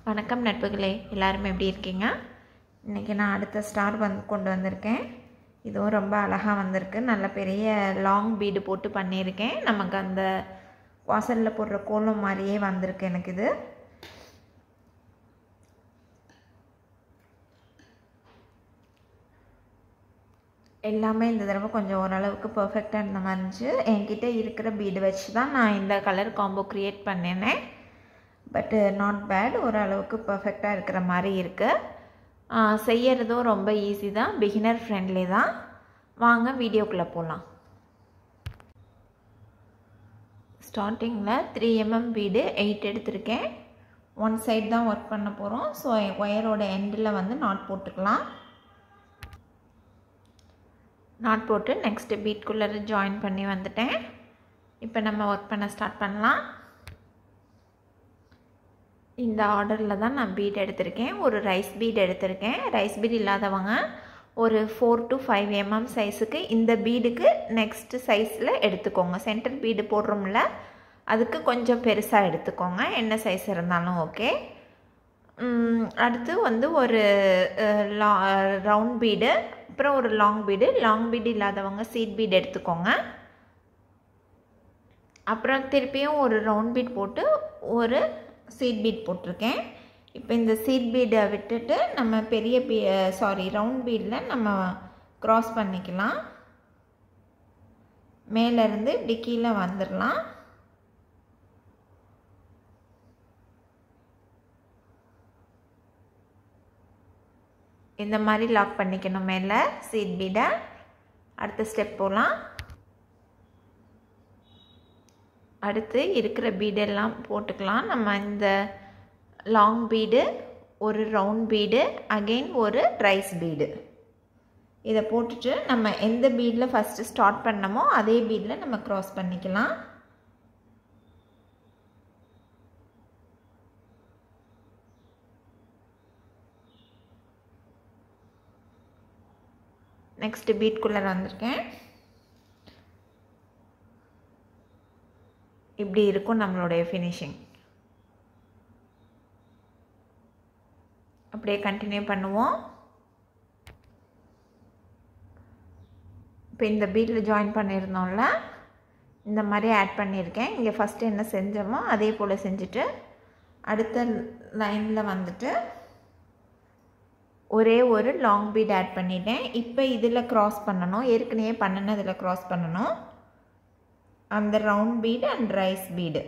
வணக்கம் நட்புகளே, எல்லாரும் எப்படி இருக்கீங்க? இன்றைக்கி நான் அடுத்த ஸ்டார் கொண்டு வந்திருக்கேன். இதுவும் ரொம்ப அழகாக வந்திருக்கு. நல்ல பெரிய லாங் பீடு போட்டு பண்ணியிருக்கேன். நமக்கு அந்த வாசலில் போடுற கோலம் மாதிரியே வந்திருக்கு எனக்கு இது. எல்லாமே இந்த தடவை கொஞ்சம் ஓரளவுக்கு பர்ஃபெக்டாக இருந்த மாதிரி இருந்துச்சு. என்கிட்ட இருக்கிற பீடு வச்சு தான் நான் இந்த கலர் காம்போ க்ரியேட் பண்ணினேன். பட் நாட் பேட், ஓரளவுக்கு பர்ஃபெக்டாக இருக்கிற மாதிரி இருக்குது. செய்யறதும் ரொம்ப ஈஸி தான், பிகினர் ஃப்ரெண்ட்லி தான். வாங்க வீடியோக்குள்ளே போகலாம். ஸ்டார்டிங்கில் 3 mm பீடு 8 எடுத்திருக்கேன். ஒன் சைடு தான் ஒர்க் பண்ண போகிறோம். ஸோ ஒயரோட எண்டில் வந்து நாட் போட்டுக்கலாம். நாட் போட்டு நெக்ஸ்ட்டு பீட்குள்ளே ஜாயின் பண்ணி வந்துட்டேன். இப்போ நம்ம ஒர்க் பண்ண ஸ்டார்ட் பண்ணலாம். இந்த ஆர்டரில் தான் நான் பீட் எடுத்திருக்கேன். ஒரு ரைஸ் பீட் எடுத்திருக்கேன். ரைஸ் பீட் இல்லாதவங்க ஒரு 4 to 5 mm சைஸுக்கு இந்த பீடுக்கு நெக்ஸ்ட்டு சைஸில் எடுத்துக்கோங்க. சென்டர் பீடு போடுறோம்ல, அதுக்கு கொஞ்சம் பெருசாக எடுத்துக்கோங்க. என்ன சைஸ் இருந்தாலும் ஓகே. அடுத்து வந்து ஒரு ரவுண்ட் பீடு, அப்புறம் ஒரு லாங் பீடு. லாங் பீடு இல்லாதவங்க சீட் பீட் எடுத்துக்கோங்க. அப்புறம் திருப்பியும் ஒரு ரவுண்ட் பீட் போட்டு ஒரு சீட் பீட் போட்டிருக்கேன். இப்போ இந்த சீட் பீடை விட்டுட்டு நம்ம பெரிய ரவுண்ட் பீடில் நம்ம க்ராஸ் பண்ணிக்கலாம். மேலேருந்து இப்படி கீழே வந்துடலாம். இந்த மாதிரி லாக் பண்ணிக்கணும் மேலே சீட் பீடை. அடுத்த ஸ்டெப் போகலாம். அடுத்து இருக்கிற பீடெல்லாம் போட்டுக்கலாம். நம்ம இந்த லாங் பீடு, ஒரு ரவுண்ட் பீடு, அகெயின் ஒரு ரைஸ் பீடு, இதை போட்டுட்டு நம்ம எந்த பீடில் ஃபஸ்ட்டு ஸ்டார்ட் பண்ணமோ அதே பீடில் நம்ம க்ராஸ் பண்ணிக்கலாம். நெக்ஸ்ட்டு பீட்குள்ளே வந்திருக்கேன். இப்படி இருக்கும் நம்மளுடைய ஃபினிஷிங். அப்படியே கண்டினியூ பண்ணுவோம். இப்போ இந்த பீட்டில் ஜாயின் பண்ணியிருந்தோம்ல, இந்த மாதிரி ஆட் பண்ணியிருக்கேன். இங்கே ஃபஸ்ட்டு என்ன செஞ்சோமோ அதே போல் செஞ்சுட்டு அடுத்த லைனில் வந்துட்டு ஒரே ஒரு லாங் பீட் ஆட் பண்ணிட்டேன். இப்போ இதில் க்ராஸ் பண்ணணும். ஏற்கனவே பண்ணினதில் க்ராஸ் பண்ணணும். அந்த ரவுண்ட் பீடு அண்ட் ரைஸ் பீடு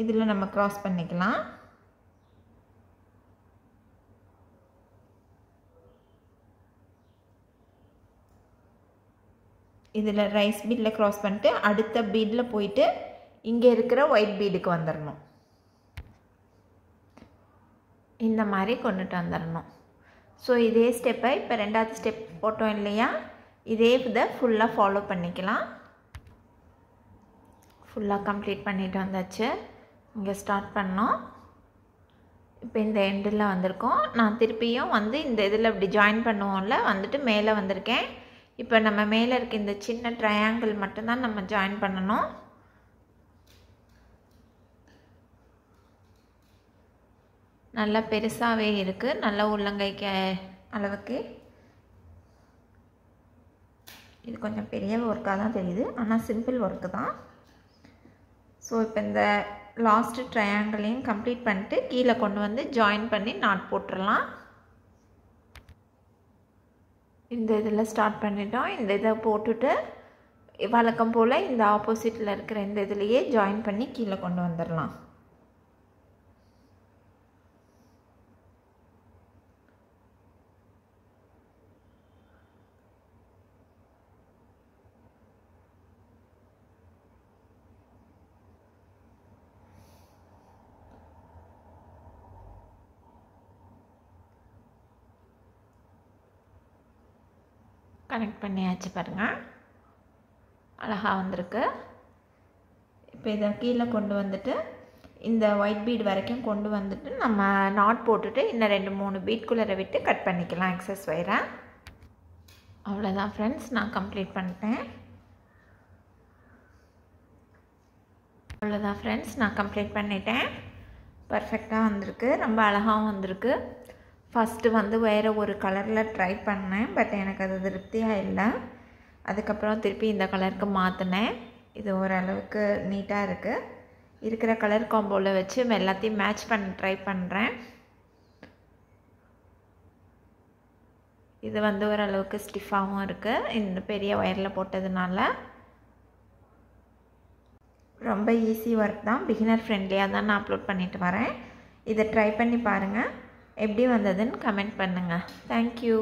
இதில் நம்ம க்ராஸ் பண்ணிக்கலாம். இதில் ரைஸ் பீடில் க்ராஸ் பண்ணிட்டு அடுத்த பீடில் போயிட்டு இங்கே இருக்கிற ஒயிட் பீடுக்கு வந்துடணும். இந்த மாதிரி கொண்டுட்டு வந்துடணும். ஸோ இதே ஸ்டெப்பை இப்போ ரெண்டாவது ஸ்டெப் போட்டோம் இல்லையா, இதே இதை ஃபுல்லாக ஃபாலோ பண்ணிக்கலாம். ஃபுல்லாக கம்ப்ளீட் பண்ணிட்டு வந்தாச்சு. இங்கே ஸ்டார்ட் பண்ணோம். இப்போ இந்த எண்டில் வந்திருக்கோம். நான் திருப்பியும் வந்து இந்த இதில் இப்படி ஜாயின் பண்ணுவோம்ல, வந்துட்டு மேலே வந்திருக்கேன். இப்போ நம்ம மேலே இருக்க இந்த சின்ன ட்ரையாங்கிள் மட்டும்தான் நம்ம ஜாயின் பண்ணணும். நல்லா பெருசாகவே இருக்குது, நல்லா உள்ளங்கைக்கு அளவுக்கு. இது கொஞ்சம் பெரிய ஒர்க்காக தான் தெரியுது, ஆனால் சிம்பிள் ஒர்க்கு தான். ஸோ இப்போ இந்த லாஸ்ட்டு ட்ரையாங்கிளையும் கம்ப்ளீட் பண்ணிட்டு கீழே கொண்டு வந்து ஜாயின் பண்ணி நாட் போட்டுடலாம். இந்த இதில் ஸ்டார்ட் பண்ணிட்டோம். இந்த இதை போட்டுட்டு வழக்கம் போல் இந்த ஆப்போசிட்டில் இருக்கிற இந்த இதுலேயே ஜாயின் பண்ணி கீழே கொண்டு வந்துடலாம். கனெக்ட் பண்ணியாச்சு பாருங்கள், அழகாக வந்திருக்கு. இப்போ இதை கீழே கொண்டு வந்துட்டு இந்த ஒயிட் பீட் வரைக்கும் கொண்டு வந்துட்டு நம்ம நாட் போட்டுட்டு இன்னும் 2-3 பீட்குள்ளே விட்டு கட் பண்ணிக்கலாம் எக்ஸஸ் ஒயரை. அவ்வளோதான் ஃப்ரெண்ட்ஸ், நான் கம்ப்ளீட் பண்ணிட்டேன். அவ்வளோதான் ஃப்ரெண்ட்ஸ், நான் கம்ப்ளீட் பண்ணிட்டேன். பர்ஃபெக்டாக வந்திருக்கு, ரொம்ப அழகாகவும் வந்திருக்கு. ஃபஸ்ட்டு வந்து வேறு ஒரு கலரில் ட்ரை பண்ணேன், பட் எனக்கு அது திருப்தியாக இல்லை. அதுக்கப்புறம் திருப்பி இந்த கலருக்கு மாற்றினேன். இது ஓரளவுக்கு நீட்டாக இருக்குது. இருக்கிற கலர் காம்போவில் வச்சு எல்லாத்தையும் மேட்ச் பண்ண ட்ரை பண்ணுறேன். இது வந்து ஓரளவுக்கு ஸ்டிஃபாகவும் இருக்குது இந்த பெரிய ஒயரில் போட்டதுனால. ரொம்ப ஈஸி ஒர்க் தான், பிகினர் ஃப்ரெண்ட்லியாக தான் நான் அப்லோட் பண்ணிட்டு வரேன். இதை ட்ரை பண்ணி பாருங்கள், எப்படி வந்ததுன்னு கமெண்ட் பண்ணுங்கள். தேங்க்யூ.